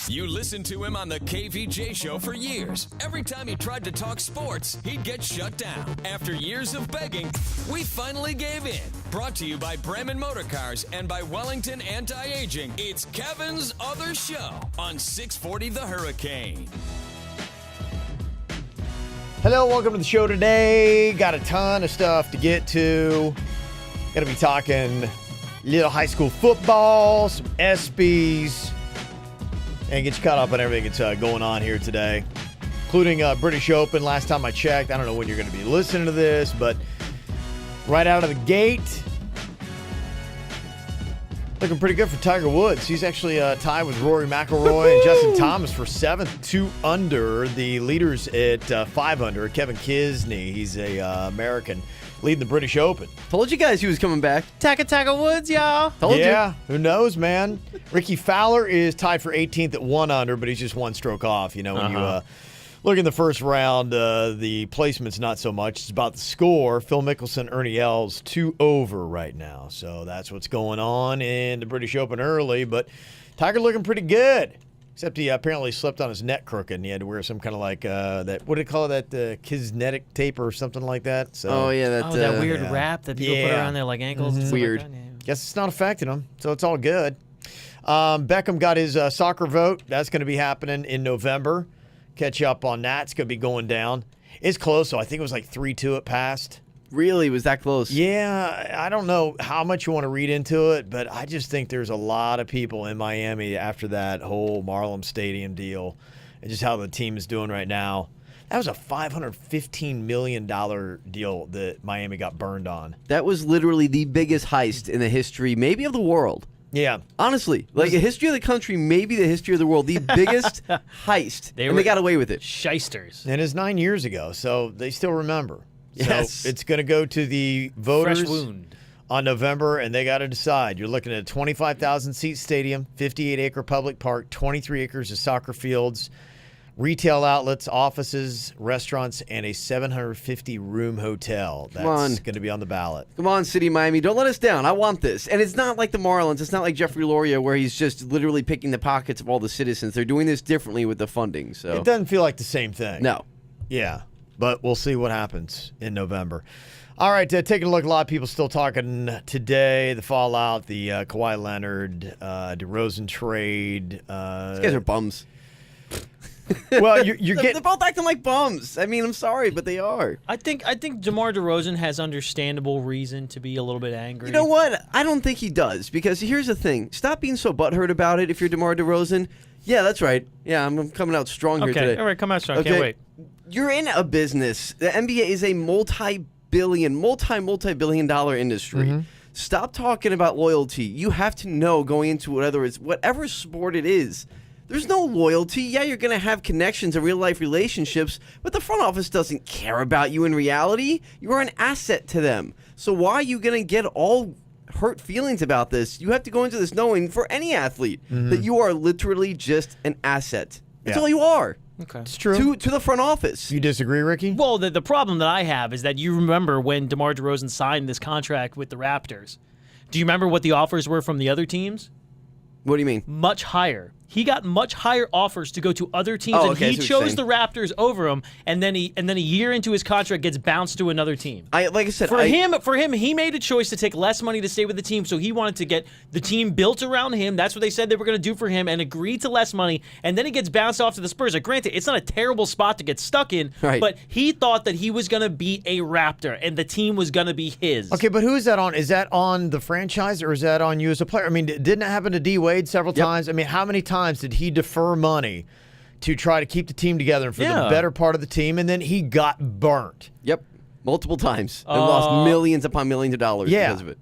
You listened to him on the KVJ show for years. Every time he tried to talk sports, he'd get shut down. After years of begging, we finally gave in. Brought to you by Bremen Motor Cars and by Wellington Anti-Aging. It's Kevin's Other Show on 640 The Hurricane. Hello, welcome to the show today. Got a ton of stuff to get to. Going to be talking little high school football, some ESPYs, and get you caught up on everything that's going on here today, including British Open. Last time I checked, I don't know when you're going to be listening to this, but right out of the gate, looking pretty good for Tiger Woods. He's actually tied with Rory McIlroy and Justin Thomas for 7th, 2 under. The leaders at 5 under. Kevin Kisney, he's a American, leading the British Open. Told you guys he was coming back. Tiger Woods, y'all. Told you. Who knows, man? Ricky Fowler is tied for 18th at 1 under, but he's just one stroke off. You know, when you look in the first round, the placement's not so much. It's about the score. Phil Mickelson, Ernie Els, 2 over right now. So that's what's going on in the British Open early. But Tiger looking pretty good. Except he apparently slipped on his neck crooked and he had to wear some kind of like that. What do they call it? That kinetic tape or something like that. So, that weird wrap that people put around their like ankles. And stuff weird. Like that. Yeah. Guess it's not affecting him, so it's all good. Beckham got his soccer vote. That's going to be happening in November. Catch up on that. It's going to be going down. It's close, so I think it was like 3-2 it passed. Really? Was that close? Yeah, I don't know how much you want to read into it, but I just think there's a lot of people in Miami after that whole Marlin Stadium deal and just how the team is doing right now. That was a $515 million deal that Miami got burned on. That was literally the biggest heist in the history, maybe of the world. Yeah. Honestly, like a history of the country, maybe the history of the world, the biggest heist. And they got away with it. Shysters. And it's 9 years ago, so they still remember. Yes. So it's going to go to the voters Fresh wound. on November, and they got to decide. You're looking at a 25,000-seat stadium, 58-acre public park, 23 acres of soccer fields, retail outlets, offices, restaurants, and a 750-room hotel. That's going to be on the ballot. Come on, City of Miami. Don't let us down. I want this. And it's not like the Marlins. It's not like Jeffrey Loria where he's just literally picking the pockets of all the citizens. They're doing this differently with the funding. So It doesn't feel like the same thing. No. Yeah, but we'll see what happens in November. All right, taking a look. A lot of people still talking today. The fallout, the Kawhi Leonard, DeRozan trade. These guys are bums. Well, you're They're getting. both acting like bums. I mean, I'm sorry, but they are. I think DeMar DeRozan has understandable reason to be a little bit angry. You know what? I don't think he does, because here's the thing. Stop being so butthurt about it if you're DeMar DeRozan. Yeah, that's right. Yeah, I'm coming out strong here today. Okay, all right, come out strong. Okay. Can't wait. You're in a business. The NBA is a multi-billion dollar industry. Mm-hmm. Stop talking about loyalty. You have to know going into whatever sport it is. There's no loyalty. Yeah, you're going to have connections and real-life relationships, but the front office doesn't care about you in reality. You are an asset to them. So why are you going to get all hurt feelings about this? You have to go into this knowing, for any athlete, that you are literally just an asset. That's all you are. Okay. It's true. To the front office. You disagree, Ricky? Well, the problem that I have is that you remember when DeMar DeRozan signed this contract with the Raptors. Do you remember what the offers were from the other teams? What do you mean? Much higher. He got much higher offers to go to other teams, Oh, and okay, I he see what you're chose saying. the Raptors over him. And then a year into his contract gets bounced to another team. Like I said, For him, he made a choice to take less money to stay with the team, so he wanted to get the team built around him. That's what they said they were going to do for him, and agreed to less money. And then he gets bounced off to the Spurs. Like, granted, it's not a terrible spot to get stuck in, Right. but he thought that he was going to be a Raptor, and the team was going to be his. Okay, but who is that on? Is that on the franchise or is that on you as a player? I mean, didn't it happen to D. Wade several times? I mean, how many times did he defer money to try to keep the team together and for the better part of the team, and then he got burnt? Yep. Multiple times. And lost millions upon millions of dollars because of it.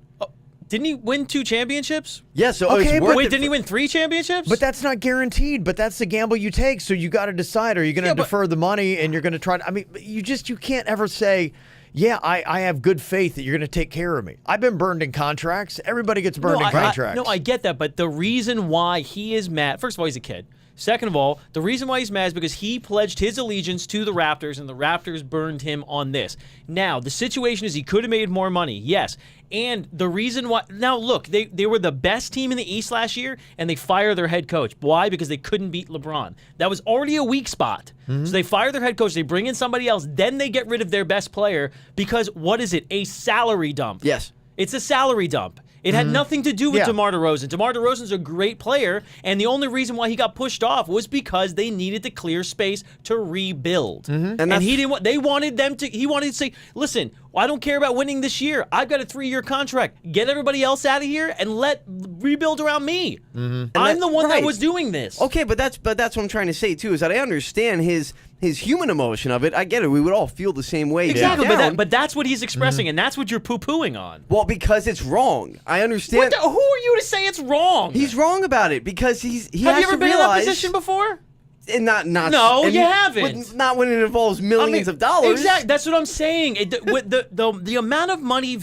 Didn't he win 2 championships? Yeah, so Okay, it's but- worth Wait, it didn't he for- win 3 championships? But that's not guaranteed. But that's the gamble you take. So you got to decide: are you going to defer the money and you're going to try to? I mean, you can't ever say, "Yeah, I have good faith that you're going to take care of me." I've been burned in contracts. Everybody gets burned in contracts. I get that, but the reason why he is mad, first of all, he's a kid. Second of all, the reason why he's mad is because he pledged his allegiance to the Raptors, and the Raptors burned him on this. Now, the situation is he could have made more money, yes. And the reason why... Now, look, they were the best team in the East last year, and they fired their head coach. Why? Because they couldn't beat LeBron. That was already a weak spot. So they fire their head coach, they bring in somebody else, then they get rid of their best player because, what is it? A salary dump. Yes. It's a salary dump. It had nothing to do with DeMar DeRozan. DeMar DeRozan's a great player, and the only reason why he got pushed off was because they needed to clear space to rebuild. And he didn't want. They wanted them to. He wanted to say, "Listen, I don't care about winning this year. I've got a 3-year contract. Get everybody else out of here and let rebuild around me. I'm the one that was doing this." Okay, but that's what I'm trying to say too. Is that I understand his human emotion of it. I get it. We would all feel the same way. Exactly, deep down. but that's what he's expressing, and that's what you're poo-pooing on. Well, because it's wrong. I understand. Who are you to say it's wrong? He's wrong about it because he Have has you ever to been in that realize- position before? And not No, and you haven't. Not when it involves millions of dollars. Exactly. That's what I'm saying. The amount of money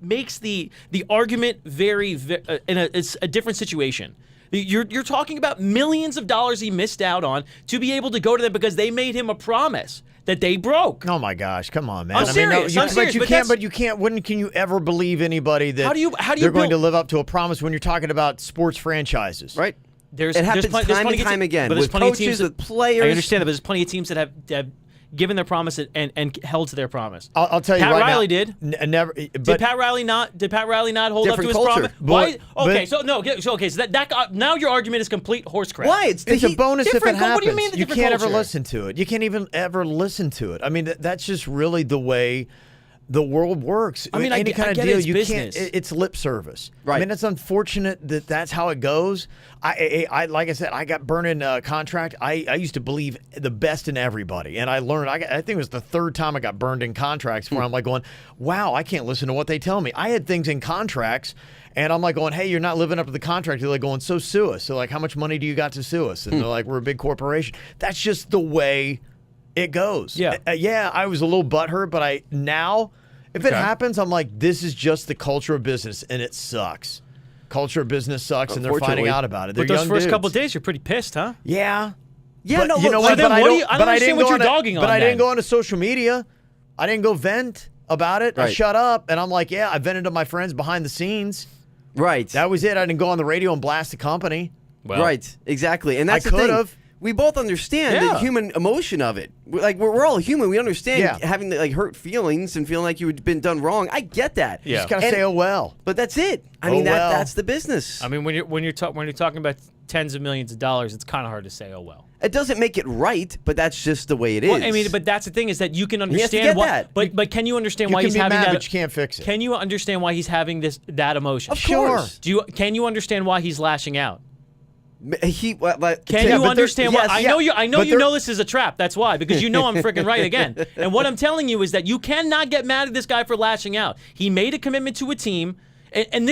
makes the argument very it's a different situation. You're talking about millions of dollars he missed out on to be able to go to them because they made him a promise that they broke. Oh my gosh, come on, man! I'm serious. I'm serious, but you can't. When can you ever believe anybody that How do you they're going to build- live up to a promise when you're talking about sports franchises? Right. It happens time and time again with coaches, with players. I understand that, but there's plenty of teams that have given their promise and held to their promise. I'll tell you Pat right Riley now. did. Never. Did But Pat Riley not hold up to Different his culture. promise? But- Okay, but- so now your argument is complete horse crap. Why? it's a bonus if it different- happens. what do you mean the you different can't ever culture? listen to it. You can't even ever listen to it. I mean, that's just really the way the world works. I mean, I any get- kind I of get deal, it's you business. can't. It's lip service. Right. I mean, it's unfortunate that that's how it goes. I like I said, I got burned in a contract. I used to believe the best in everybody, and I learned. I think it was the third time I got burned in contracts where I'm like going, "Wow, I can't listen to what they tell me." I had things in contracts. And I'm like going, "Hey, you're not living up to the contract." They're like going, "So sue us." So like, "How much money do you got to sue us?" And they're like, "We're a big corporation." That's just the way it goes. Yeah. Yeah, I was a little butthurt, but if it happens, I'm like, this is just the culture of business, and it sucks. Culture of business sucks, and they're finding Unfortunately. out about it. They're But those young first dudes. couple of days, you're pretty pissed, huh? Yeah. Yeah, But no, you look, know so what? then But what do don't. you- I don't but I understand didn't what go you're on a- dogging But on I didn't then. go onto social media. I didn't go vent about it. I Right. shut up, and I'm like, yeah, I vented to my friends behind the scenes. Right. That was it. I didn't go on the radio and blast the company. Right. Exactly. And that's I the thing. could've. We both understand Yeah. the human emotion of it. We're all human. We understand Yeah. having hurt feelings and feeling like you've been done wrong. I get that. Yeah. Just gotta And- say, "Oh well." But that's it. I Oh, mean, well. that's the business. I mean, when you're talking about tens of millions of dollars, it's kind of hard to say, "Oh well." It doesn't make it right, but that's just the way it is. Well, I mean, but that's the thing is that you can has to understand get why. that. But can you understand You why can he's be having mad, that? but you can't fix it. Can you understand why he's having that emotion? Of Sure. course. Can you understand why he's lashing out? He, Can but you there- understand why? yes, I yeah. know you But there- know this is a trap. That's why, because you know I'm freaking right again. And what I'm telling you is that you cannot get mad at this guy for lashing out. He made a commitment to a team. And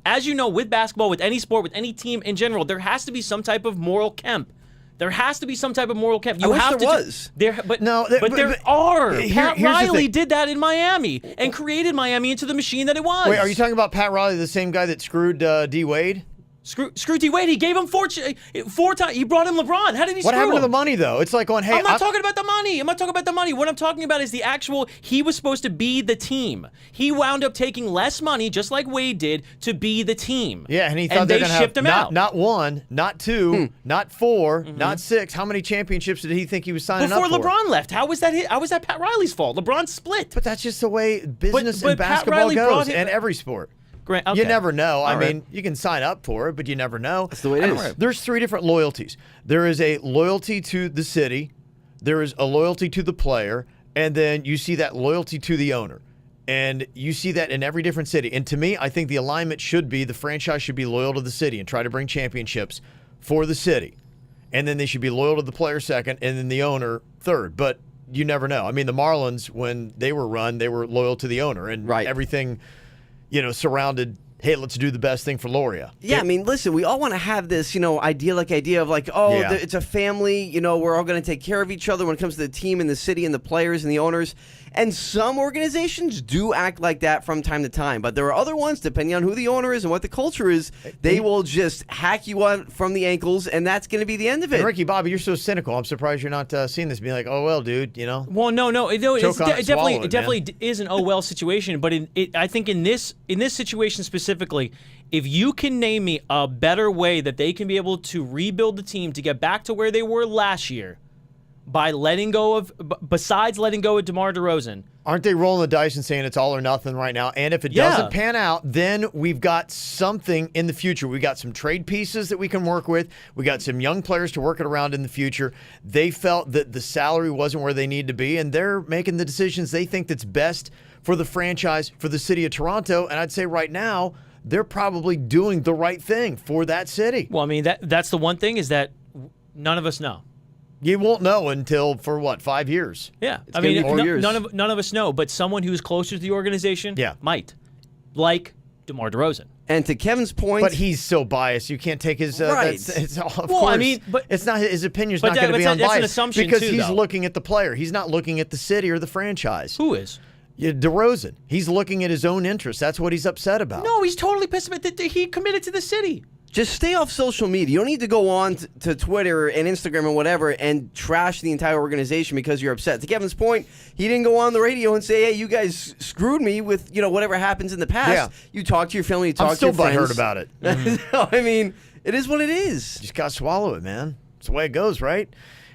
as you know, with basketball, with any sport, with any team in general, there has to be some type of moral camp. There has to be some type of moral camp. You wish have there to was. but No, but there but are. here's Pat the Riley thing. did that in Miami and created Miami into the machine that it was. Wait, are you talking about Pat Riley, the same guy that screwed D Wade? Screw D Wade. He gave him four times. He brought him LeBron. How did he What screw happened to him? the money though? It's like going, "Hey, I'm not talking about the money. I'm not talking about the money. What I'm talking about is the actual. He was supposed to be the team. He wound up taking less money, just like Wade did, to be the team. Yeah, and he thought they they're gonna shipped have him out. not one, not two, not 4, not 6. How many championships did he think he was signing Before up for? LeBron left, how was that? How was that Pat Riley's fault? LeBron split. But that's just the way business but and Pat basketball Riley brought goes, him- and every sport. Grant, You okay. never know. I All right. mean, you can sign up for it, but you never know. That's the way it is. There's 3 different loyalties. There is a loyalty to the city, there is a loyalty to the player, and then you see that loyalty to the owner. And you see that in every different city. And to me, I think the alignment should be the franchise should be loyal to the city and try to bring championships for the city. And then they should be loyal to the player second, and then the owner third. But you never know. I mean, the Marlins, when they were run, they were loyal to the owner, and Right. everything, surrounded hey, let's do the best thing for Loria. Yeah, I mean, listen, we all want to have this, idyllic idea of like, Yeah. it's a family, we're all going to take care of each other when it comes to the team and the city and the players and the owners. And some organizations do act like that from time to time. But there are other ones, depending on who the owner is and what the culture is, they will just hack you out from the ankles, and that's going to be the end of it. And Ricky, Bobby, you're so cynical. I'm surprised you're not seeing this being like, oh, well, dude, Well, no, it Choke on it, it swallow it, definitely is an oh well situation. But I think in this situation specifically, if you can name me a better way that they can be able to rebuild the team to get back to where they were last year, by besides letting go of DeMar DeRozan. Aren't they rolling the dice and saying it's all or nothing right now? And if it doesn't pan out, then we've got something in the future. We got some trade pieces that we can work with. We got some young players to work it around in the future. They felt that the salary wasn't where they need to be, and they're making the decisions they think that's best for the franchise, for the city of Toronto. And I'd say right now, they're probably doing the right thing for that city. Well, I mean, that's the one thing is that none of us know. You won't know until, for what, 5 years? Yeah. It's gonna be 4 years. None of us know, but someone who's closer to the organization might. Like DeMar DeRozan. And to Kevin's point, But he's so biased. You can't take his. Right. Of Well, course. I mean, but- it's not his opinion's but not going to be that's an unbiased assumption because too, he's though. looking at the player. He's not looking at the city or the franchise. Who is? Yeah, DeRozan. He's looking at his own interests. That's what he's upset about. No, he's totally pissed about that he committed to the city. just stay off social media. You don't need to go on to Twitter and Instagram and whatever and trash the entire organization because you're upset. To Kevin's point, he didn't go on the radio and say, hey, you guys screwed me with, whatever happens in the past. Yeah. You talk to your family, you talk I'm still to your friends. butthurt about it. I mean, it is what it is. Just got to swallow it, man. It's the way it goes, right?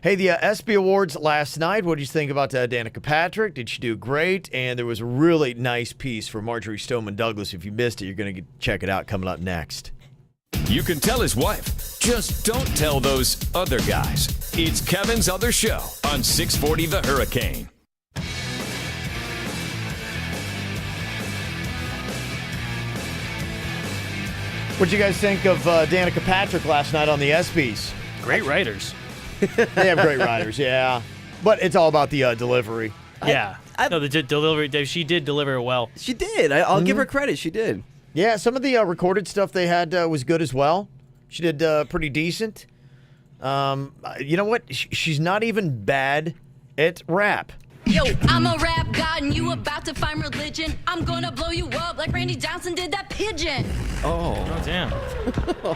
Hey, the ESPY Awards last night. What did you think about Danica Patrick? Did she do great? And there was a really nice piece for Marjorie Stoneman Douglas. If you missed it, you're going to check it out coming up next. You can tell his wife. Just don't tell those other guys. It's Kevin's Other Show on 640 The Hurricane. What'd you guys think of Danica Patrick last night on the ESPYs? Great writers. They have great writers, yeah. But it's all about the delivery. Yeah. No, the delivery. She did deliver it well. She did. I'll give her credit. She did. Yeah, some of the recorded stuff they had was good as well. She did pretty decent. You know what? She's not even bad at rap. Yo, I'm a rap god and you about to find religion. I'm gonna blow you up like Randy Johnson did that pigeon. Oh, damn.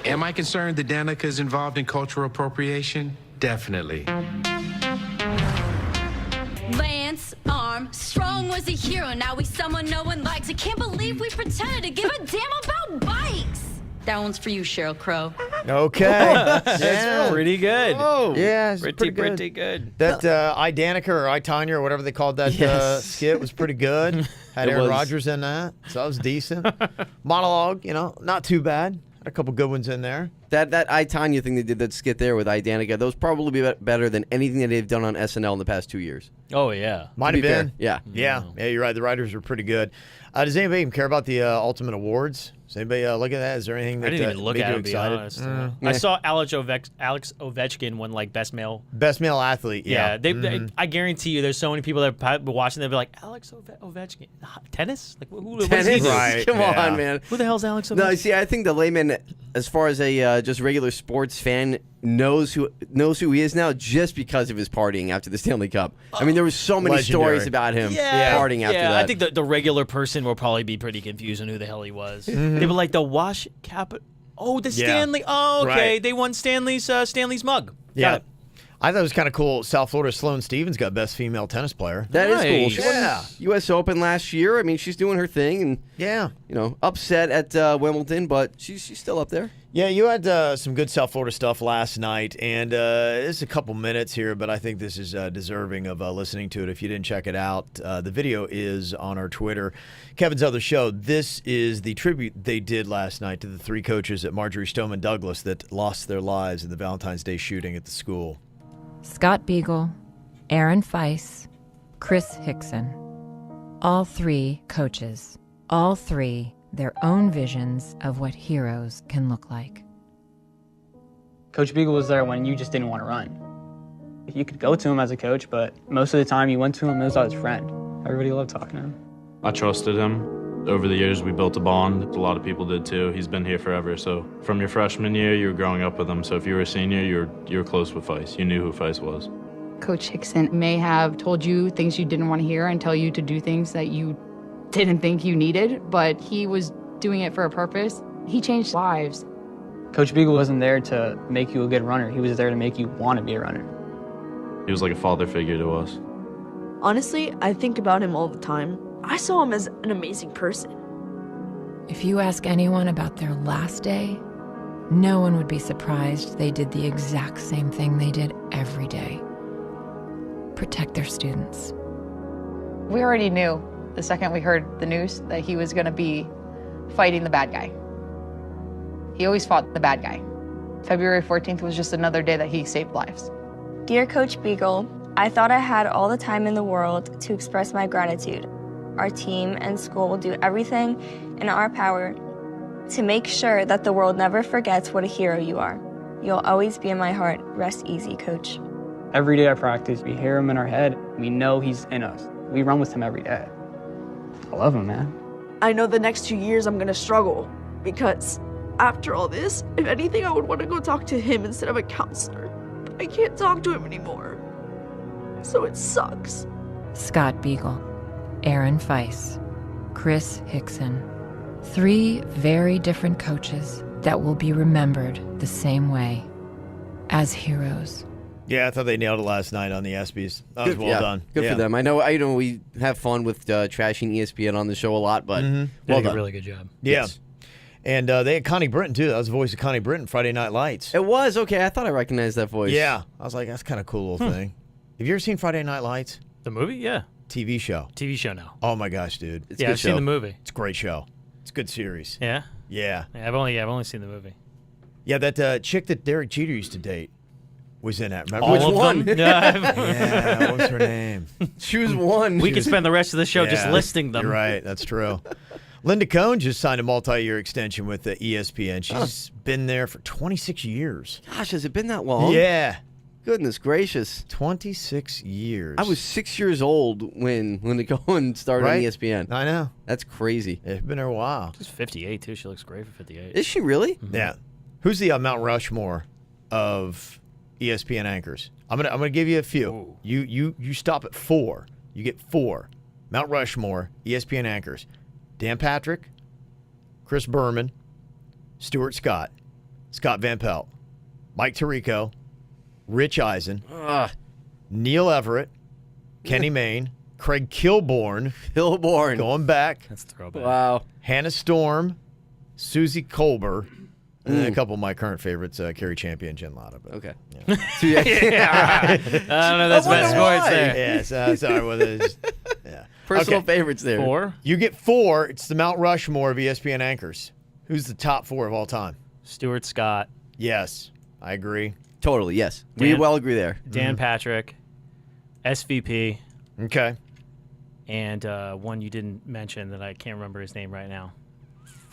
Am I concerned that Danica is involved in cultural appropriation? Definitely. Lance Armstrong was a hero. Now he's someone no one likes. I can't believe we pretended to give a damn about bikes. That one's for you, Sheryl Crow. Okay. That's pretty good. Oh. Yeah, it's Pretty good. good. That I Danica or I Tanya or whatever they called that skit was pretty good. Had It Aaron was. Rodgers in that, so that was decent. Monologue, not too bad. Had a couple good ones in there. That I, Tanya thing they did, that skit there with I, Danica, those probably be better than anything that they've done on SNL in the past 2 years. Oh, yeah. Might To have be fair, been. yeah. Yeah, you're right. The writers were pretty good. Does anybody even care about the Ultimate Awards? Does anybody look at that? Is there anything that I didn't even look made at you it, to be excited? honest. I saw Alex Ovechkin win, Best Male. Best male athlete. Yeah. I guarantee you there's so many people that are watching, they'll be like, Alex Ovechkin? Tennis? Like, who does he Tennis? do? Right, Come yeah. on, man. Who the hell's Alex Ovechkin? No, see, I think the layman, as far as a just regular sports fan, knows who he is now just because of his partying after the Stanley Cup. I mean, there were so many Legendary. stories about him Yeah. partying after yeah, that. I think the regular person will probably be pretty confused on who the hell he was. They were like, the Wash Cap. Oh, the Yeah. Stanley. Oh, okay. Right. They won Stanley's mug. Got Yeah. it. I thought it was kind of cool. South Florida Sloane Stevens got best female tennis player. That is cool. She Yeah. won U.S. Open last year. I mean, she's doing her thing and, Yeah. upset at Wimbledon, but she's still up there. Yeah, you had some good South Florida stuff last night, and it's a couple minutes here, but I think this is deserving of listening to it. If you didn't check it out, the video is on our Twitter. Kevin's Other Show. This is the tribute they did last night to the three coaches at Marjorie Stoneman Douglas that lost their lives in the Valentine's Day shooting at the school. Scott Beagle, Aaron Feiss, Chris Hickson. All three coaches. All three their own visions of what heroes can look like. Coach Beagle was there when you just didn't want to run. You could go to him as a coach, but most of the time you went to him as his friend. Everybody loved talking to him. I trusted him. Over the years, we built a bond. A lot of people did too. He's been here forever. So from your freshman year, you were growing up with him. So if you were a senior, you were close with Feist. You knew who Feist was. Coach Hickson may have told you things you didn't want to hear and tell you to do things that you didn't think you needed, but he was doing it for a purpose. He changed lives. Coach Beagle wasn't there to make you a good runner. He was there to make you want to be a runner. He was like a father figure to us. Honestly, I think about him all the time. I saw him as an amazing person. If you ask anyone about their last day, no one would be surprised they did the exact same thing they did every day. Protect their students. We already knew the second we heard the news that he was going to be fighting the bad guy. He always fought the bad guy. February 14th was just another day that he saved lives. Dear Coach Beagle, I thought I had all the time in the world to express my gratitude. Our team and school will do everything in our power to make sure that the world never forgets what a hero you are. You'll always be in my heart. Rest easy, Coach. Every day at practice, we hear him in our head. We know he's in us. We run with him every day. I love him, man. I know the next 2 years I'm gonna struggle because after all this, if anything, I would want to go talk to him instead of a counselor. But I can't talk to him anymore. So it sucks. Scott Beagle, Aaron Feist, Chris Hickson. 3 very different coaches that will be remembered the same way, as heroes. Yeah, I thought they nailed it last night on the ESPYs. That was well done. Good for them. I know we have fun with trashing ESPN on the show a lot, but Well done. A really good job. Yeah. Yes. And they had Connie Britton, too. That was the voice of Connie Britton, Friday Night Lights. It was? Okay, I thought I recognized that voice. Yeah. I was like, that's kind of a cool little thing. Have you ever seen Friday Night Lights? The movie? Yeah. TV show. TV show now. Oh, my gosh, dude. It's a Yeah, good I've show. seen the movie. It's a great show. It's a good series. Yeah? Yeah. I've only seen the movie. Yeah, that chick that Derek Jeter used to date was in that. Remember? All of one? them? Yeah, what was her name? Choose one. We could spend the rest of the show just Yeah, listing them. You're right. That's true. Linda Cohn just signed a multi-year extension with the ESPN. She's been there for 26 years. Gosh, has it been that long? Yeah. Goodness gracious. 26 years. I was 6 years old when Linda Cohen started on Right? ESPN. I know. That's crazy. It's been there a while. She's 58, too. She looks great for 58. Is she really? Yeah. Who's the Mount Rushmore of ESPN anchors? I'm gonna give you a few. You stop at 4. You get 4. Mount Rushmore, ESPN anchors. Dan Patrick, Chris Berman, Stuart Scott, Scott Van Pelt, Mike Tirico, Rich Eisen, Neil Everett, Kenny Mayne, Craig Kilborn, going back. That's throwback. Wow. Hannah Storm, Susie Kolber, and then a couple of my current favorites, Carrie Champion, Jen Latta. But, Okay. I don't know. That's best sports there. Yeah, sorry. Well, yeah. Personal Okay. favorites there. 4. You get 4. It's the Mount Rushmore of ESPN anchors. Who's the top 4 of all time? Stuart Scott. Yes, I agree. Totally, yes. We Dan- well agree there. Dan Patrick. SVP. Okay. And one you didn't mention that I can't remember his name right now.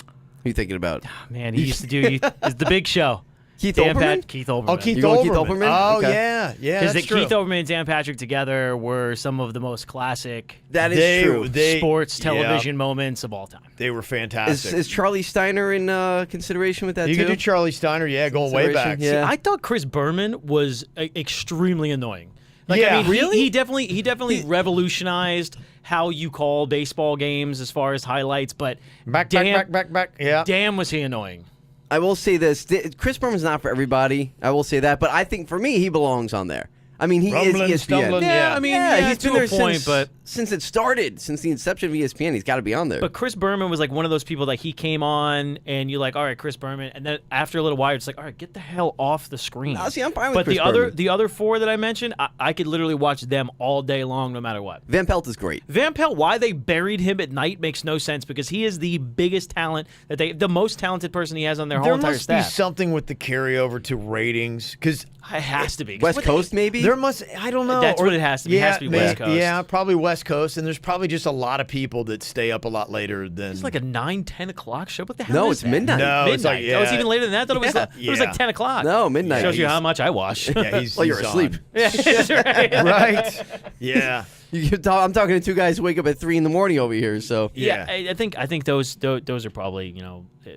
Who are you thinking about? Man, he used to do is the Big Show. Keith Dan Olbermann? Keith Olbermann. Oh, Keith You going Olbermann. Keith Olbermann? Oh, Okay. yeah. Because That's true. Keith Olbermann and Dan Patrick together were some of the most classic That is true. sports television moments of all time. They were fantastic. Is Charlie Steiner in consideration with that You too? could do Charlie Steiner, yeah, going way back. Consideration, yeah. I thought Chris Berman was extremely annoying. Yeah. I mean, Really? he definitely revolutionized how you call baseball games as far as highlights. But Back. Yeah. damn, was he annoying. I will say this: Chris Berman's not for everybody. I will say that, but I think for me, he belongs on there. I mean, he Rumbling, is ESPN. stumbling, yeah. I mean, he's to been there a point, since, since it started, since the inception of ESPN. He's got to be on there. But Chris Berman was like one of those people that he came on and you're like, all right, Chris Berman, and then after a little while, it's like, all right, get the hell off the screen. No, see, I'm fine with But Chris Berman. the other 4 that I mentioned, I could literally watch them all day long, no matter what. Van Pelt is great. Van Pelt, why they buried him at night makes no sense because he is the biggest talent the most talented person he has on their whole There entire must be staff. something with the carryover to ratings, because It has to be. West Coast, maybe. there must. I don't know. That's what it has to be. It has to be West Coast. Yeah, probably West Coast, and there's probably just a lot of people that stay up a lot later than. It's like a 9, 10 o'clock show. What the hell No, is it's that? midnight. No, Midnight. it's like, That was yeah. even later than that. I thought it was like Yeah. 10 o'clock. No, midnight. Shows you how much I watch. Yeah, he's Well, you're he's asleep. on. Yeah, that's right. Right? Yeah. I'm talking to two guys who wake up at 3 in the morning over here. So yeah, I think those are probably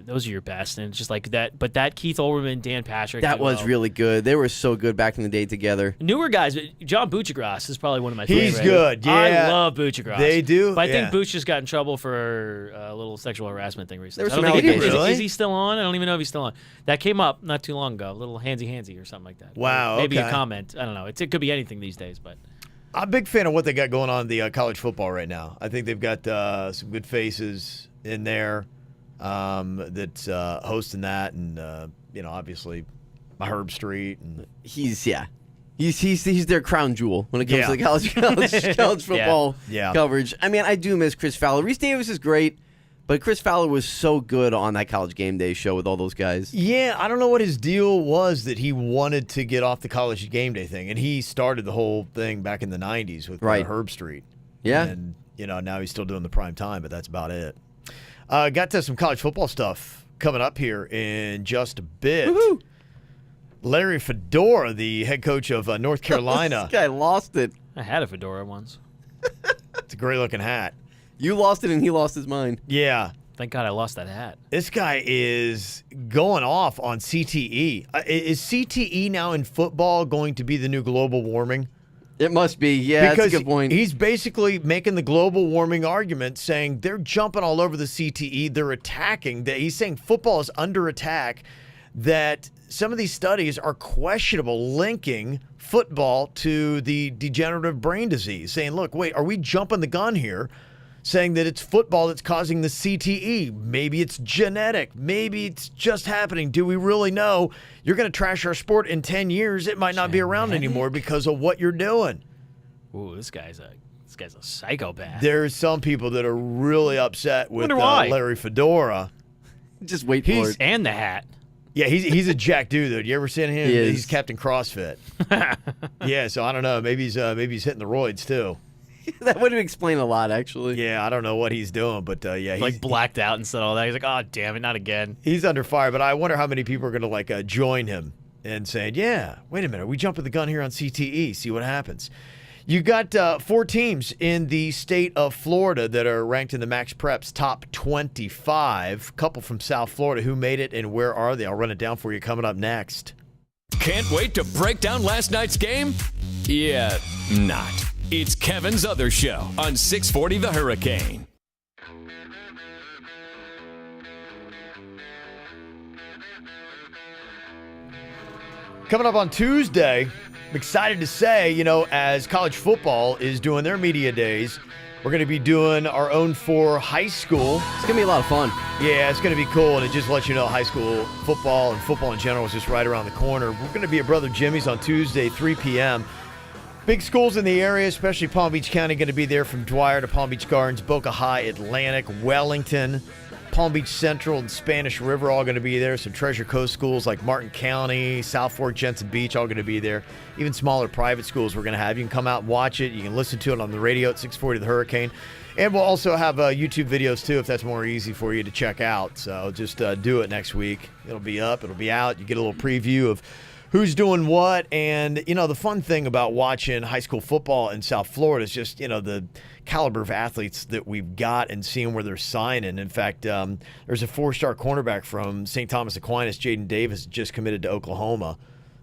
those are your best, and it's just like that. But that Keith Olbermann, Dan Patrick, that was really good. They were so good back in the day together. Newer guys, John Buchagras is probably one of my favorites. He's good. Yeah, I love Buchagras. They do. But I think Buch just got in trouble for a little sexual harassment thing recently. There were some allegations. Is he still on? I don't even know if he's still on. That came up not too long ago. A little handsy or something like that. Wow. Maybe okay. a comment. I don't know. It could be anything these days, but. I'm a big fan of what they got going on in the college football right now. I think they've got some good faces in there that's hosting that, and obviously Herb Street, and he's their crown jewel when it comes to the college football coverage. I mean, I do miss Chris Fowler. Reese Davis is great, but Chris Fowler was so good on that College Game Day show with all those guys. Yeah, I don't know what his deal was that he wanted to get off the College Game Day thing, and he started the whole thing back in the 90s with Herb Street. Yeah. And, now he's still doing the prime time, but that's about it. Got to some college football stuff coming up here in just a bit. Woo-hoo. Larry Fedora, the head coach of North Carolina. This guy lost it. I had a fedora once. It's a great-looking hat. You lost it, and he lost his mind. Yeah. Thank God I lost that hat. This guy is going off on CTE. Is CTE now in football going to be the new global warming? It must be, yeah, because that's a good point. He's basically making the global warming argument, saying they're jumping all over the CTE. They're attacking. He's saying football is under attack, that some of these studies are questionable, linking football to the degenerative brain disease, saying, look, wait, are we jumping the gun here? Saying that it's football that's causing the CTE. Maybe it's genetic. Maybe it's just happening. Do we really know? You're going to trash our sport in 10 years. It might not be around anymore because of what you're doing. Ooh, this guy's a psychopath. There's some people that are really upset with Larry Fedora. Just wait for it. And the hat. Yeah, he's a jack dude, though. You ever seen him? He is. He's Captain CrossFit. Yeah, so I don't know. Maybe he's hitting the roids, too. That would explain a lot, actually. Yeah, I don't know what he's doing, but yeah, he's blacked out and said all that. He's like, "Oh, damn it, not again." He's under fire, but I wonder how many people are going to join him and saying, "Yeah, wait a minute, we jumping the gun here on CTE. See what happens." You got 4 teams in the state of Florida that are ranked in the Max Preps top 25. A couple from South Florida who made it, and where are they? I'll run it down for you coming up next. Can't wait to break down last night's game? Yeah, not. It's Kevin's Other Show on 640 The Hurricane. Coming up on Tuesday, I'm excited to say, as college football is doing their media days, we're going to be doing our own for high school. It's going to be a lot of fun. Yeah, it's going to be cool, and it just lets you know high school football and football in general is just right around the corner. We're going to be at Brother Jimmy's on Tuesday, 3 p.m., Big schools in the area, especially Palm Beach County, going to be there from Dwyer to Palm Beach Gardens, Boca High, Atlantic, Wellington, Palm Beach Central, and Spanish River all going to be there. Some Treasure Coast schools like Martin County, South Fork, Jensen Beach all going to be there. Even smaller private schools we're going to have. You can come out and watch it. You can listen to it on the radio at 640 The Hurricane. And we'll also have YouTube videos, too, if that's more easy for you to check out. So just do it next week. It'll be up. It'll be out. You get a little preview of who's doing what. And, the fun thing about watching high school football in South Florida is just, the caliber of athletes that we've got and seeing where they're signing. In fact, there's a 4-star cornerback from St. Thomas Aquinas, Jaden Davis, just committed to Oklahoma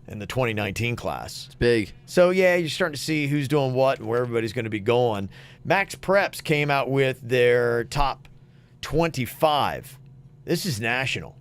in the 2019 class. It's big. So, yeah, you're starting to see who's doing what and where everybody's going to be going. Max Preps came out with their top 25. This is national.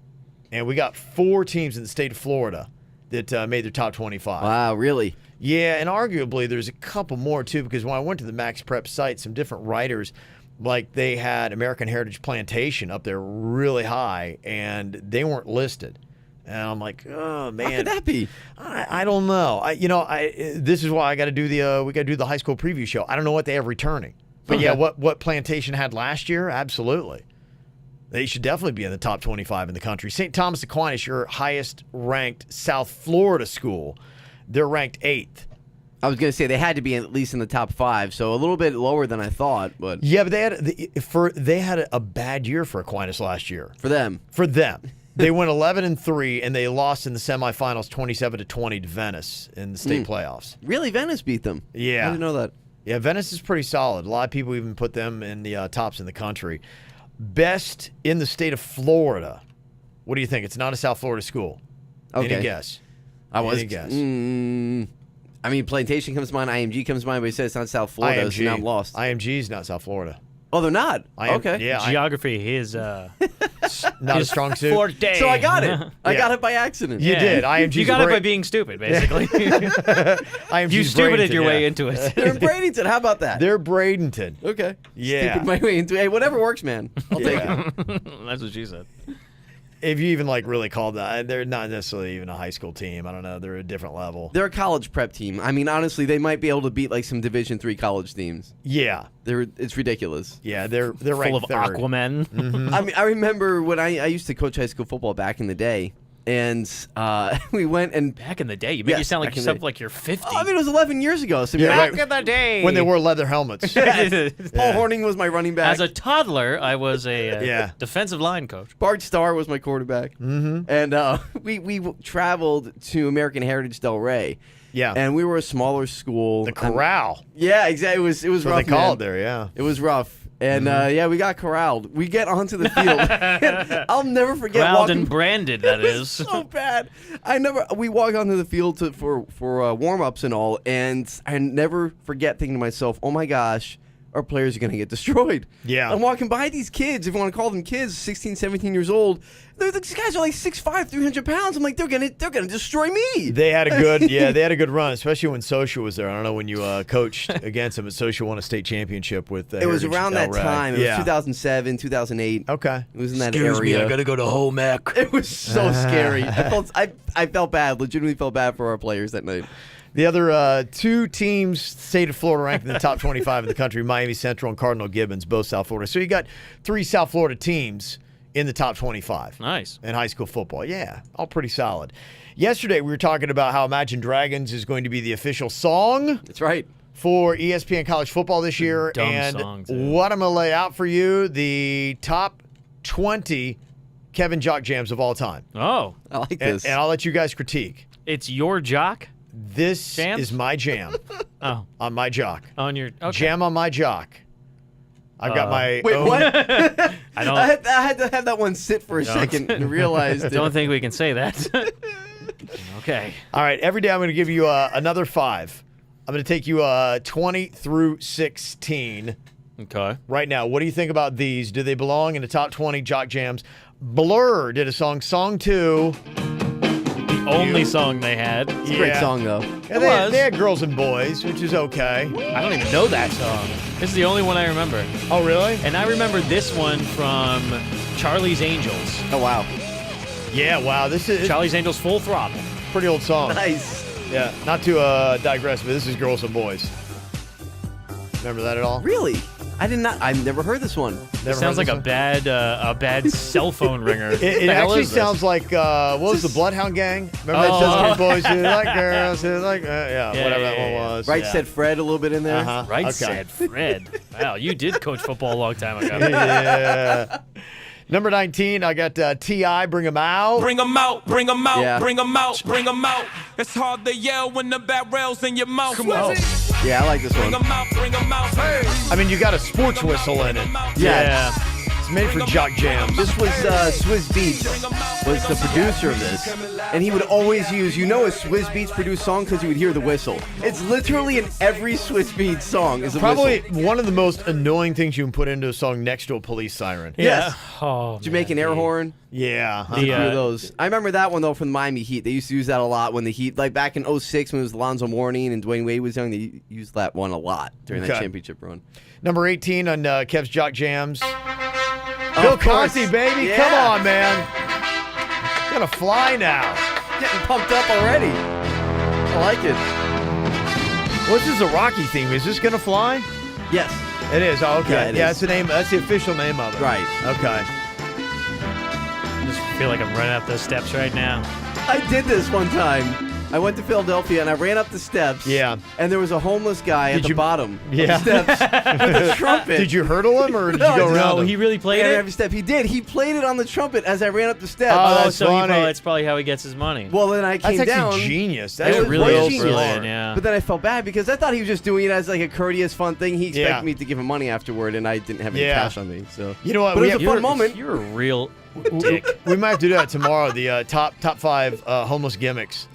And we got 4 teams in the state of Florida that made their top 25. Wow, really? Yeah, and arguably there's a couple more, too, because when I went to the Max Prep site, some different writers, like they had American Heritage Plantation up there really high, and they weren't listed. And I'm like, oh, man. How could that be? I don't know. This is why we got to do the high school preview show. I don't know what they have returning. But, okay. Yeah, what Plantation had last year, absolutely. They should definitely be in the top 25 in the country. St. Thomas Aquinas, your highest-ranked South Florida school, they're ranked 8th. I was going to say they had to be at least in the top 5, so a little bit lower than I thought. But yeah, but they had a bad year for Aquinas last year. For them. They went 11-3, and they lost in the semifinals 27-20 to Venice in the state playoffs. Really, Venice beat them? Yeah. I didn't know that. Yeah, Venice is pretty solid. A lot of people even put them in the tops in the country. Best in the state of Florida. What do you think? It's not a South Florida school. Okay. Any guess? Any guess? I mean, Plantation comes to mind, IMG comes to mind, but he said it's not South Florida, IMG. so now I'm lost. IMG is not South Florida. Oh, they're not? Okay. Yeah, Geography is not a strong suit. forte. So I got it. I Yeah. got it by accident. You did. IMG. You got it by being stupid, basically. IMG's You stupided Bradenton, your way yeah. into it. They're in Bradenton. How about that? They're Bradenton. Okay. Yeah. Stupid my way into it. Hey, whatever works, man. I'll take it. That's what she said. If you even really call that, they're not necessarily even a high school team. I don't know. They're a different level. They're a college prep team. I mean, honestly, they might be able to beat like some Division III college teams. Yeah. It's ridiculous. Yeah, they're Full ranked of third. Aquaman. Mm-hmm. I mean, I remember when I used to coach high school football back in the day, and we went and Back in the day, you make Yes, you sound like back in the yourself day. like you're 50. I mean, it was 11 years ago. So Yeah, Back right. in the day. When they wore leather helmets. Paul Horning was my running back. As a toddler, I was a Yeah. defensive line coach. Bart Starr was my quarterback. Mm-hmm. And we traveled to American Heritage Del Rey. Yeah. And we were a smaller school. The Corral. Yeah, exactly. It was That's what rough. they call man. it there, yeah. It was rough. And yeah, we got corralled. We get onto the field. I'll never forget Proud walking. and branded, that is. So bad. We walk onto the field for warm ups and all, and I never forget thinking to myself, "Oh my gosh, our players are going to get destroyed." Yeah. I'm walking by these kids, if you want to call them kids, 16, 17 years old. These guys are like 6'5", 300 pounds. I'm like, they're gonna destroy me. They had a good run, especially when Socia was there. I don't know when you coached against them, but Socia won a state championship with It was Heritage around that Del Rey. time. It was Yeah. 2000, 2008. Okay. It was in that area. gotta go to home ec. It was so scary. I felt bad. Legitimately felt bad for our players that night. The other two teams, state of Florida, ranked in the top 25 in the country, Miami Central and Cardinal Gibbons, both South Florida. So you got 3 South Florida teams in the top 25. Nice. In high school football. Yeah, all pretty solid. Yesterday, we were talking about how Imagine Dragons is going to be the official song. That's right. For ESPN College Football this year. Dumb and song, too. what I'm going to lay out for you, the top 20 Kevin Jock jams of all time. Oh. I like And, this. and I'll let you guys critique. It's your jock? This Jams? is my jam Oh. on my jock. On your... Okay. Jam on my jock. I've got my Wait, own. what? I don't... I had to have that one sit for a second and realize that. don't think we can say that. Okay. All right, every day I'm going to give you another 5. I'm going to take you 20 through 16. Okay. Right now, what do you think about these? Do they belong in the top 20 jock jams? Blur did a song 2. The only song they had. It's a great song, though. And they had Girls and Boys, which is okay. I don't even know that song. This is the only one I remember. Oh, really? And I remember this one from Charlie's Angels. Oh, wow. Yeah, wow. This is Charlie's Angels Full Throttle. pretty old song. Nice. Yeah, not to digress, but this is Girls and Boys. Remember that at all? Really? I've never heard this one. Never It sounds heard like this a bad cell phone ringer. It actually sounds like, what was the Bloodhound Gang? Remember that Sesame Boys who like girls, who like, whatever that one was. Right yeah. Said Fred a little bit in there. Uh-huh. Right Okay. said Fred. Wow, you did coach football a long time ago. Yeah. Number 19, I got T.I., Bring 'Em Out. Bring 'em out, bring 'em out, Yeah. bring 'em out, bring 'em out. It's hard to yell when the barrel's in your mouth. Come on. Yeah, I like this Bring one. 'em out, bring 'em out. Hey. I mean, you got a sports whistle in it. Yeah. It's made for jock jams. This was Swizz Beatz was the producer of this, and he would always use, a Swizz Beatz produced song because you would hear the whistle. It's literally in every Swizz Beatz song is a Probably whistle. one of the most annoying things you can put into a song next to a police siren. Yes. Oh, Jamaican air horn. Yeah. A few of those. I remember that one though from the Miami Heat. They used to use that a lot when the Heat, like back in 06 when it was Alonzo Mourning and Dwayne Wade was young. They used that one a lot during that Okay. championship run. Number 18 on Kev's Jock Jams. Of Bill course. Conti, baby. Yeah. Come on, man. Gonna fly now. Getting pumped up already. I like it. Well, this is a Rocky theme. Is this gonna fly? Yes. It is. Oh, okay. Yeah, it Yeah, is. it's the name. That's the official name of it. Right. Okay. I just feel like I'm running up those steps right now. I did this one time. I went to Philadelphia and I ran up the steps. Yeah. And there was a homeless guy at the bottom of Yeah. the steps with a trumpet. Did you hurdle him or did you go around No, him? he really played Ran it. every step. He did. He played it on the trumpet as I ran up the steps. Oh, Oh, that's so funny. that's probably how he gets his money. Well, then I came That's down. actually genius. It That's was really real genius. brilliant, yeah. But then I felt bad because I thought he was just doing it as like a courteous, fun thing. He expected Yeah. me to give him money afterward, and I didn't have any Yeah. cash on me. So You know what? But we it was a have- fun moment. You're a real dick. We might have to do that tomorrow. The top 5 homeless gimmicks.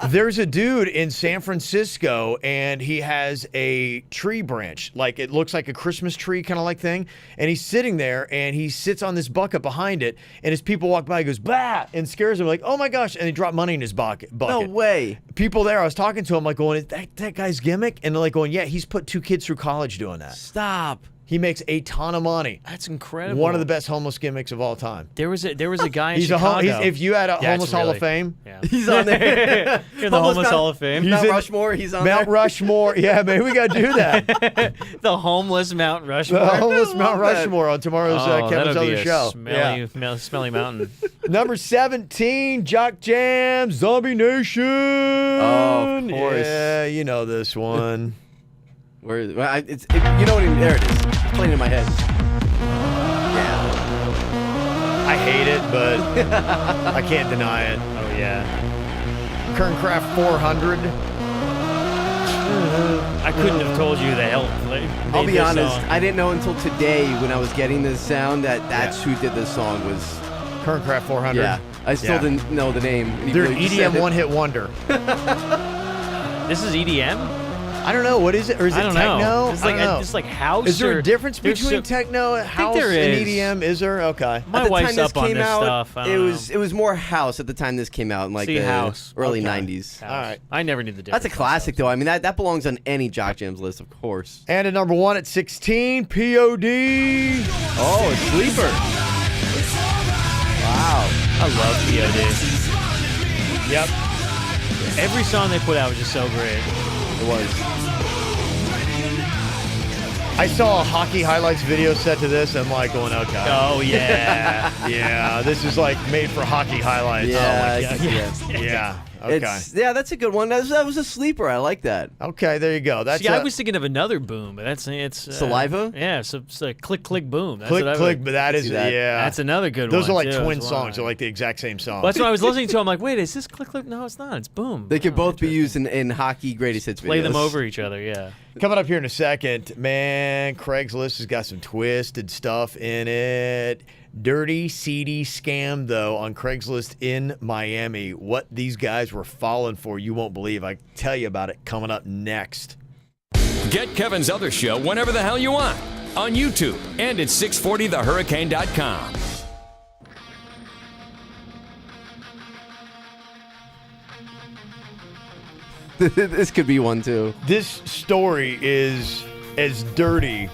There's a dude in San Francisco, and he has a tree branch, like it looks like a Christmas tree kind of like thing. And he's sitting there, and he sits on this bucket behind it. And as people walk by, he goes bah, and scares them like, oh my gosh! And they drop money in his bucket. No way. People there, I was talking to him, like going, is that guy's gimmick? And they're like going, yeah, he's put 2 kids through college doing that. Stop. He makes a ton of money. That's incredible. One of the best homeless gimmicks of all time. There was a guy in He's Chicago. if you had a That's homeless Hall of really- Fame, Yeah. He's on there. You're the homeless Hall of Fame. Mount in- Rushmore. He's on Mount there. Rushmore. Yeah, man, we got to do that. The homeless Mount Rushmore. The homeless I Mount love that. Rushmore on tomorrow's Oh, Kevin's that'll be other a show. Smelly mountain. Number 17, Jock Jam, Zombie Nation. Oh, of course. Yeah, you know this one. Where you know what? There it is. It's playing in my head. Yeah. I hate it, but I can't deny it. Oh yeah. Kerncraft 400. I couldn't have told you the hell. I'll be honest. I didn't know until today when I was getting this sound that's Yeah. who did this song was. Kerncraft 400. Yeah. I still didn't know the name. And he They're really just said EDM it. one-hit wonder. This is EDM. I don't know. What is it? Or is it I don't techno? know. It's I like don't know. it's like house. Is there or- a difference there's between so- techno, house, there and is. EDM? Is there? Okay. My At the wife's time this up on came this out, stuff. I it don't was more house at the time this came out in like See, the house. early Okay. 90s. House. All right. I never knew the difference. That's a classic though. I mean that belongs on any Jock Jams list, of course. And at number 1 at 16, POD. Oh, a sleeper. Wow. I love POD. Yep. Every song they put out was just so great. It was. I saw a hockey highlights video set to this. I'm like going, okay. Oh yeah. Yeah, this is like made for hockey highlights. Yeah, Oh, I my God. can see that. Yeah. Okay. That's a good one. That was a sleeper. I like that. Okay, there you go. That's See, I was thinking of another boom, but it's Saliva? Yeah, so it's like click click boom. That's click, what I click, would- but that is, see that. yeah. That's another good Those one. are like too, twin as songs. well. They're like the exact same song. Well, that's what I was listening to. I'm like, wait, is this click click? No, it's not. It's boom. They could Oh, both be interesting. used in hockey greatest hits videos. Play them over each other. Yeah. Coming up here in a second, man, Craigslist has got some twisted stuff in it. Dirty, seedy scam, though, on Craigslist in Miami. What these guys were falling for, you won't believe. I tell you about it coming up next. Get Kevin's other show whenever the hell you want on YouTube and at 640thehurricane.com. This could be one too. This story is as dirty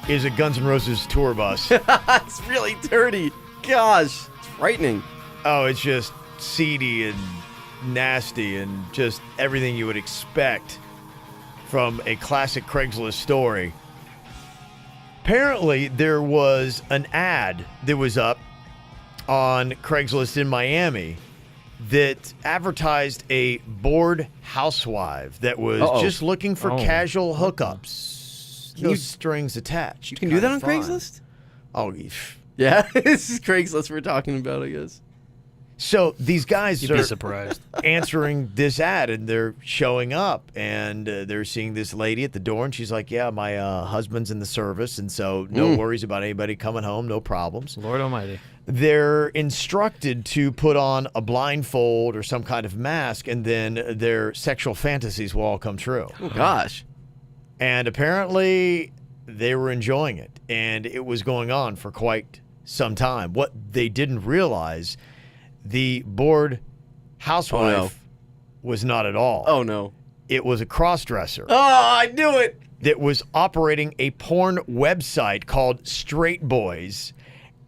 as a Guns N' Roses tour bus. It's really dirty. Gosh, it's frightening. Oh, it's just seedy and nasty and just everything you would expect from a classic Craigslist story. Apparently, there was an ad that was up on Craigslist in Miami that advertised a bored housewife that was just looking for casual hookups. No strings attached. You can do that on Kinda fun. Craigslist? Oh, Yeah, this is Craigslist we're talking about, I guess. So these guys You'd are be surprised. answering this ad, and they're showing up, and they're seeing this lady at the door, and she's like, yeah, my husband's in the service, and so no worries about anybody coming home, no problems. Lord Almighty. They're instructed to put on a blindfold or some kind of mask, and then their sexual fantasies will all come true. Oh, gosh. And apparently they were enjoying it, and it was going on for quite some time. What they didn't realize, the bored housewife was not at all. Oh, no. It was a cross-dresser Oh, I knew it. that was operating a porn website called Straight Boys.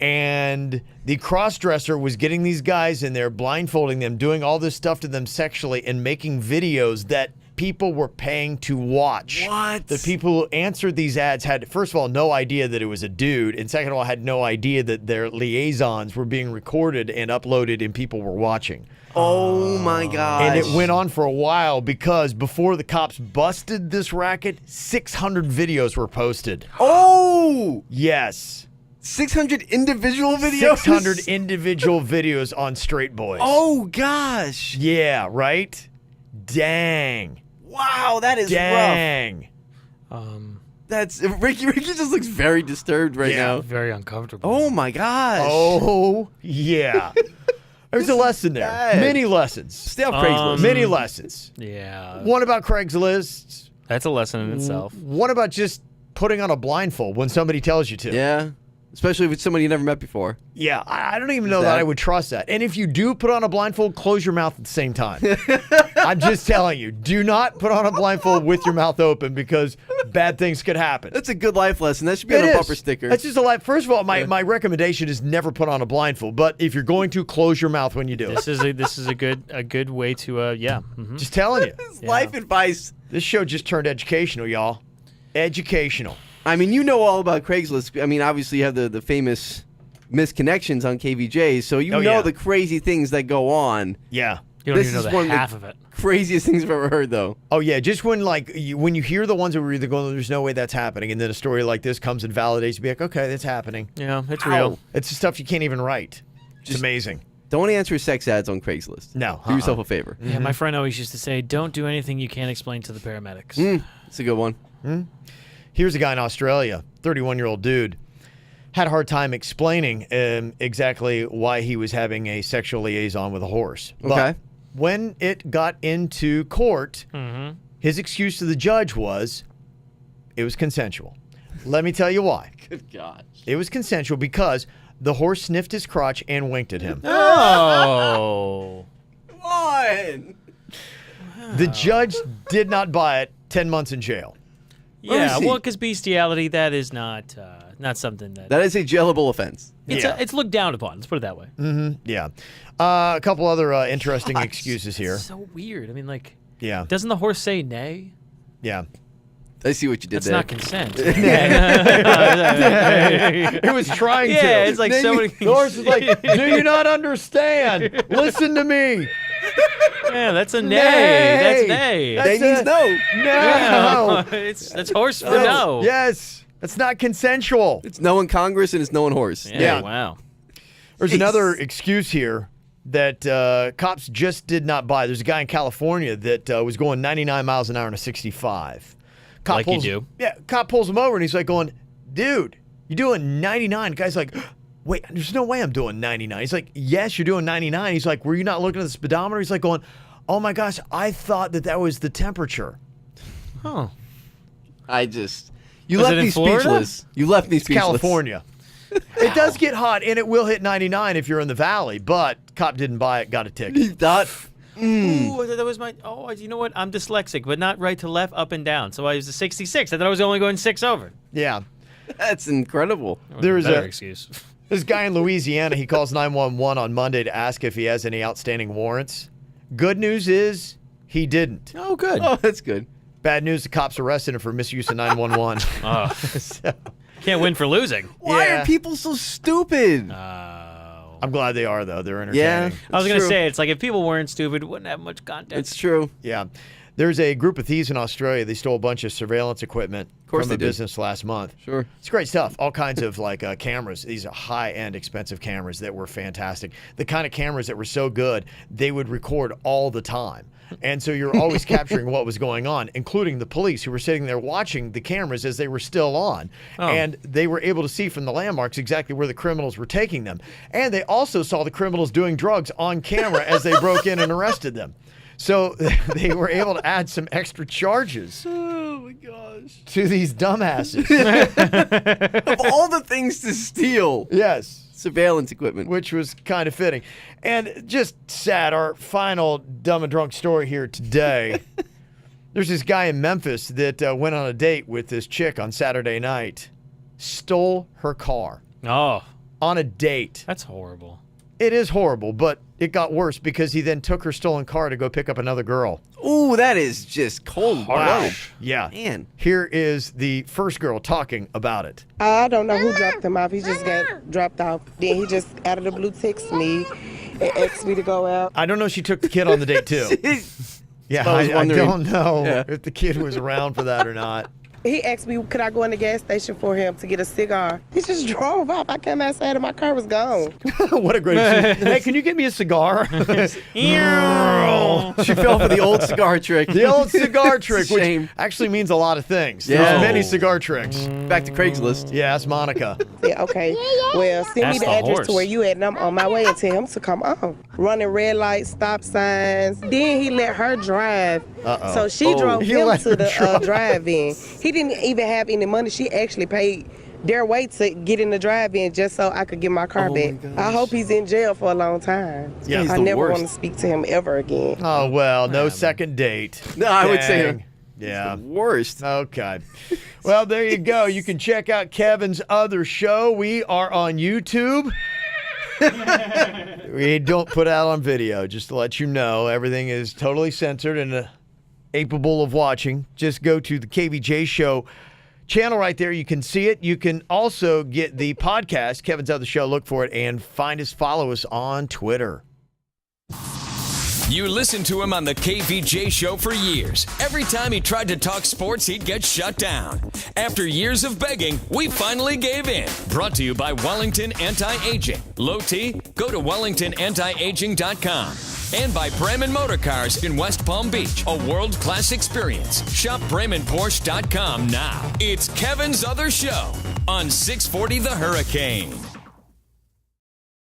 And the cross-dresser was getting these guys in there, blindfolding them, doing all this stuff to them sexually, and making videos that people were paying to watch. What? The people who answered these ads had, first of all, no idea that it was a dude, and second of all, had no idea that their liaisons were being recorded and uploaded and people were watching. Oh my gosh. And it went on for a while because before the cops busted this racket, 600 videos were posted. Oh! Yes. 600 individual videos? 600 individual videos on Straight Boys. Oh gosh. Yeah, right? Dang. Wow, that is rough. Dang. That's Ricky just looks very disturbed right now. Very uncomfortable. Oh my gosh. Oh, yeah. There's a lesson there. bad. Many lessons. Stay off Craigslist. Many lessons. Yeah. One about Craigslist. That's a lesson in itself. One about just putting on a blindfold when somebody tells you to. Yeah. Especially if it's somebody you never met before. Yeah, I don't even know that I would trust that. And if you do put on a blindfold, close your mouth at the same time. I'm just telling you, do not put on a blindfold with your mouth open because bad things could happen. That's a good life lesson. That should be on a bumper sticker. That's just a life. First of all, my recommendation is never put on a blindfold. But if you're going to, close your mouth when you do This it. is a good way to Just telling you. It's life advice. This show just turned educational, y'all. Educational. I mean, you know all about Craigslist. I mean, obviously you have the famous misconnections on KVJ, so you know the crazy things that go on. Yeah. You don't This even know is the one of half of it. Craziest things I've ever heard, though. Oh yeah, just when when you hear the ones that were either going, "There's no way that's happening," and then a story like this comes and validates, you be like, "Okay, that's happening." Yeah, it's Wow. real. It's the stuff you can't even write. It's amazing. Don't answer sex ads on Craigslist. No, Do yourself a favor. Yeah, my friend always used to say, "Don't do anything you can't explain to the paramedics." It's a good one. Here's a guy in Australia, 31-year-old dude, had a hard time explaining exactly why he was having a sexual liaison with a horse. But Okay. when it got into court, his excuse to the judge was it was consensual. Let me tell you why. Good God. It was consensual because the horse sniffed his crotch and winked at him. Oh. Come on. The judge did not buy it. 10 months in jail. Yeah, see. well, because bestiality, that is not something that That is a jailable offense. it's looked down upon. Let's put it that way. Yeah. A couple other interesting excuses here. It's so weird. I mean, like, Yeah. doesn't the horse say nay? Yeah. I see what you did That's there. not consent. It was trying to. Yeah, it's like so many. The horse is like, do you not understand? Listen to me. Yeah, that's a nay. Nay. That's nay. That's That means it. no. No. That's horse for no. Yes. That's not consensual. It's no in Congress and it's no in horse. Yeah. Wow. There's Jeez. another excuse here that cops just did not buy. There's a guy in California that was going 99 miles an hour in a 65. Cop Like you pulls, do. Yeah, cop pulls him over and he's like going, dude, you're doing 99. The guy's like, wait, there's no way I'm doing 99. He's like, yes, you're doing 99. He's like, were you not looking at the speedometer? He's like going, oh my gosh, I thought that was the temperature. Oh. You Was left it in me Florida? speechless. You left me speechless. California. It does get hot and it will hit 99 if you're in the valley, but cop didn't buy it, got a ticket. You thought? Ooh, that was my. Oh, you know what? I'm dyslexic, but not right to left, up and down. So I was a 66. I thought I was only going 6 over. Yeah. That's incredible. There's Better a excuse. This guy in Louisiana, he calls 911 on Monday to ask if he has any outstanding warrants. Good news is he didn't. Oh, good. Oh, that's good. Bad news, the cops arrested him for misuse of 911. Oh. So, Can't win for losing. Why Yeah. are people so stupid? I'm glad they are, though. They're entertaining. I was It's going to true. say, it's like if people weren't stupid, we wouldn't have much content. It's true. Yeah. There's a group of thieves in Australia. They stole a bunch of surveillance equipment course from they a did. business last month. Sure. It's great stuff. All kinds of like cameras. These are high-end, expensive cameras that were fantastic. The kind of cameras that were so good, they would record all the time. And so you're always capturing what was going on, including the police who were sitting there watching the cameras as they were still on. Oh. And they were able to see from the landmarks exactly where the criminals were taking them. And they also saw the criminals doing drugs on camera as they broke in and arrested them. So they were able to add some extra charges Oh my gosh. to these dumbasses. Of all the things to steal, Yes. surveillance equipment. Which was kind of fitting. And just sad, our final dumb and drunk story here today. There's this guy in Memphis that went on a date with this chick on Saturday night, stole her car Oh, on a date. that's horrible. It is horrible, but it got worse because he then took her stolen car to go pick up another girl. Ooh, that is just cold-blooded. Yeah. Man. Here is the first girl talking about it. I don't know who dropped him off. He just got dropped off. Then he just out of the blue texted me and asked me to go out. I don't know if she took the kid on the date, too. Yeah, I don't know if the kid was around for that or not. He asked me, could I go in the gas station for him to get a cigar? He just drove off. I came outside and my car was gone. What a great Hey, can you get me a cigar? She fell for the old cigar trick. The old cigar trick, Shame. which actually means a lot of things. Yeah. There's many cigar tricks. Back to Craigslist. Yeah, that's Monica. Yeah, okay. Well, send me the address to where you at, and I'm on my way and tell him to come on. Running red lights, stop signs. Then he let her drive. Uh-oh. So she drove He him let to her the drive-in. He didn't even have any money. She actually paid their way to get in the drive-in just so I could get my car back. I hope he's in jail for a long time. Yeah, he's I the never worst. want to speak to him ever again. Oh, well, no second date. No, I would say Dang. Yeah. worst. Okay. Well, there you go. You can check out Kevin's other show. We are on YouTube. We don't put out on video, just to let you know. Everything is totally censored and capable of watching. Just go to the KVJ Show channel right there. You can see it. You can also get the podcast, Kevin's Other Show. Look for it and follow us on Twitter. You listened to him on the KVJ Show for years. Every time he tried to talk sports, he'd get shut down. After years of begging, we finally gave in. Brought to you by Wellington Anti-Aging. Low T? Go to WellingtonAntiAging.com. And by Bremen Motor Cars in West Palm Beach. A world-class experience. Shop BremenPorsche.com now. It's Kevin's Other Show on 640 The Hurricane.